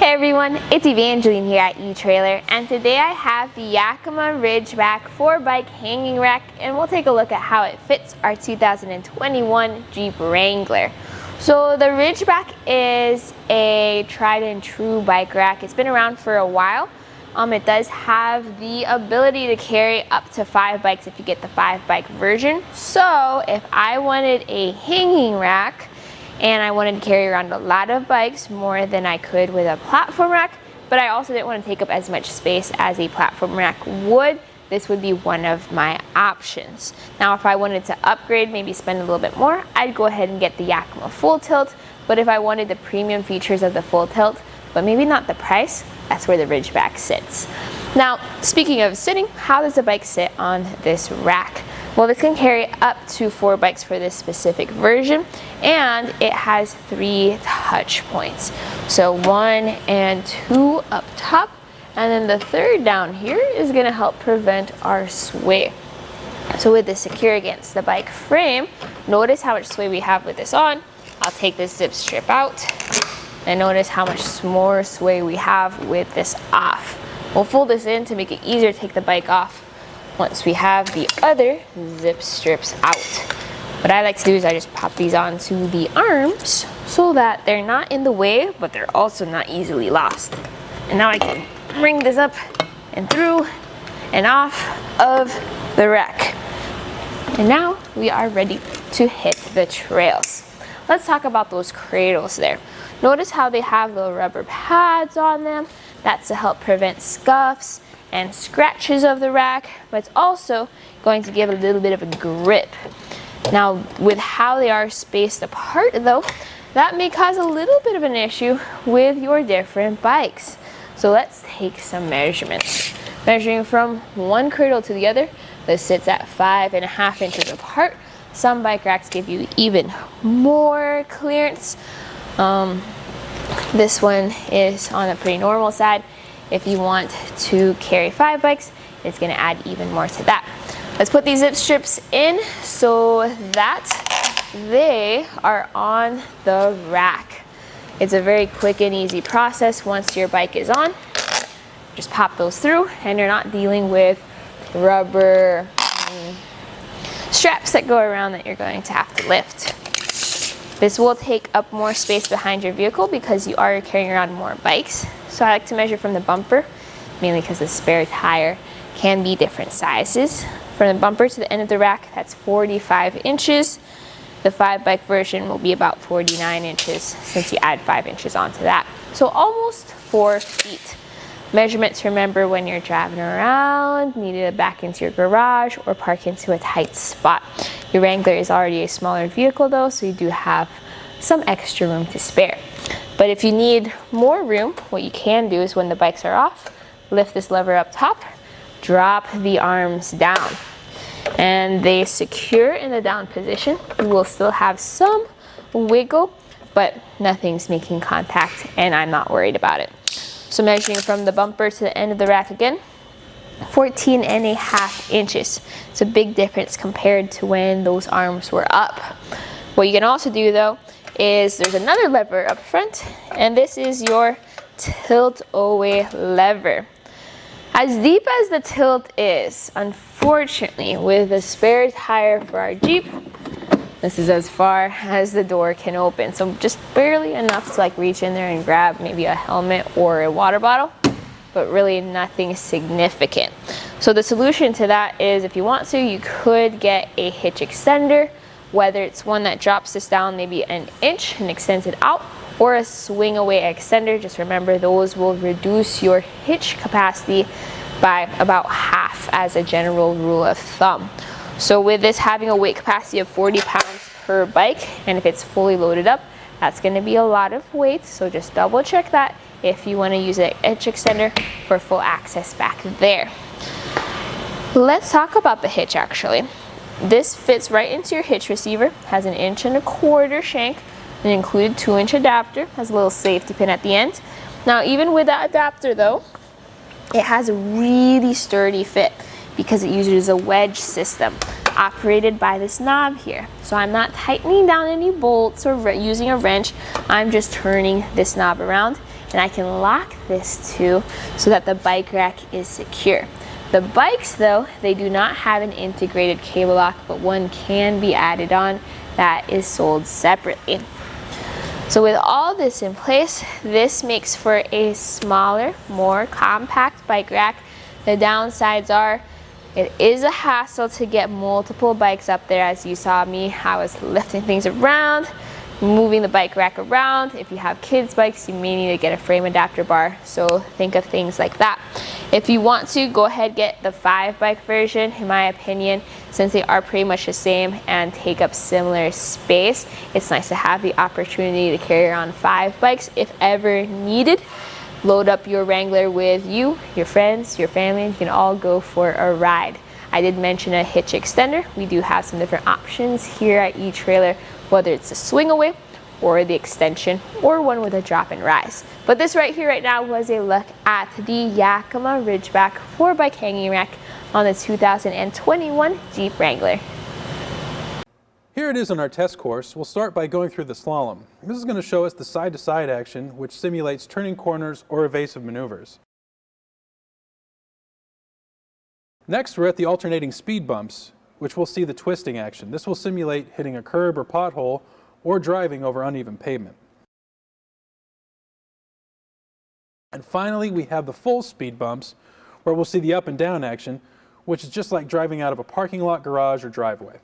Hey everyone, it's Evangeline here at etrailer, and today I have the Yakima RidgeBack 4-bike hanging rack, and we'll take a look at how it fits our 2021 Jeep Wrangler. So the RidgeBack is a tried and true bike rack. It's been around for a while. It does have the ability to carry up to 5 bikes if you get the 5-bike version. So if I wanted a hanging rack and I wanted to carry around a lot of bikes, more than I could with a platform rack, but I also didn't want to take up as much space as a platform rack would, this would be one of my options. Now if I wanted to upgrade, maybe spend a little bit more, I'd go ahead and get the Yakima FullTilt. But if I wanted the premium features of the FullTilt, but maybe not the price, that's where the RidgeBack sits. Now, speaking of sitting, how does the bike sit on this rack? Well, this can carry up to 4 bikes for this specific version, and it has 3 touch points. So 1 and 2 up top, and then the 3rd down here is gonna help prevent our sway. So with this secure against the bike frame, notice how much sway we have with this on. I'll take this zip strip out, and notice how much more sway we have with this off. We'll fold this in to make it easier to take the bike off once we have the other zip strips out. What I like to do is I just pop these onto the arms so that they're not in the way, but they're also not easily lost. And now I can bring this up and through and off of the rack. And now we are ready to hit the trails. Let's talk about those cradles there. Notice how they have the rubber pads on them. That's to help prevent scuffs and scratches of the rack, but it's also going to give a little bit of a grip. Now, with how they are spaced apart though, that may cause a little bit of an issue with your different bikes. So let's take some measurements. Measuring from one cradle to the other, this sits at 5.5 inches apart. Some bike racks give you even more clearance. This one is on the pretty normal side. If you want to carry 5 bikes, it's gonna add even more to that. Let's put these zip strips in so that they are on the rack. It's a very quick and easy process once your bike is on. Just pop those through and you're not dealing with rubber straps that go around that you're going to have to lift. This will take up more space behind your vehicle because you are carrying around more bikes. So I like to measure from the bumper, mainly because the spare tire can be different sizes. From the bumper to the end of the rack, that's 45 inches. The 5-bike version will be about 49 inches since you add 5 inches onto that. So almost 4 feet. Measurements, remember, when you're driving around, need to back into your garage or park into a tight spot. Your Wrangler is already a smaller vehicle though, so you do have some extra room to spare. But if you need more room, what you can do is when the bikes are off, lift this lever up top, drop the arms down, and they secure in the down position. You will still have some wiggle, but nothing's making contact, and I'm not worried about it. So measuring from the bumper to the end of the rack again, 14.5 inches. It's a big difference compared to when those arms were up. What you can also do though is there's another lever up front, and this is your tilt away lever. As deep as the tilt is, unfortunately, with the spare tire for our Jeep, this is as far as the door can open. So just barely enough to like reach in there and grab maybe a helmet or a water bottle, but really nothing significant. So the solution to that is, if you want to, you could get a hitch extender, whether it's one that drops this down maybe an inch and extends it out, or a swing away extender. Just remember, those will reduce your hitch capacity by about half as a general rule of thumb. So with this having a weight capacity of 40 pounds per bike, and if it's fully loaded up, that's going to be a lot of weight. So just double check that if you want to use an hitch extender for full access back there. Let's talk about the hitch actually. This fits right into your hitch receiver, has an 1.25 inch shank, an included 2-inch adapter, has a little safety pin at the end. Now even with that adapter though, it has a really sturdy fit because it uses a wedge system operated by this knob here. So I'm not tightening down any bolts or using a wrench. I'm just turning this knob around, and I can lock this too so that the bike rack is secure. The bikes though, they do not have an integrated cable lock, but one can be added on that is sold separately. So with all this in place, this makes for a smaller, more compact bike rack. The downsides are it is a hassle to get multiple bikes up there. As you saw me, I was lifting things around, moving the bike rack around. If you have kids bikes, you may need to get a frame adapter bar, so think of things like that. If you want to, go ahead, get the 5-bike version. In my opinion, since they are pretty much the same and take up similar space, it's nice to have the opportunity to carry around 5 bikes if ever needed. Load up your Wrangler with you, your friends, your family, and you can all go for a ride. I did mention a hitch extender. We do have some different options here at eTrailer, whether it's a swing away or the extension or one with a drop and rise. But this right here right now was a look at the Yakima RidgeBack 4-bike hanging rack on the 2021 Jeep Wrangler. Here it is on our test course. We'll start by going through the slalom. This is going to show us the side-to-side action, which simulates turning corners or evasive maneuvers. Next, we're at the alternating speed bumps, which we'll see the twisting action. This will simulate hitting a curb or pothole or driving over uneven pavement. And finally, we have the full speed bumps, where we'll see the up and down action, which is just like driving out of a parking lot, garage, or driveway.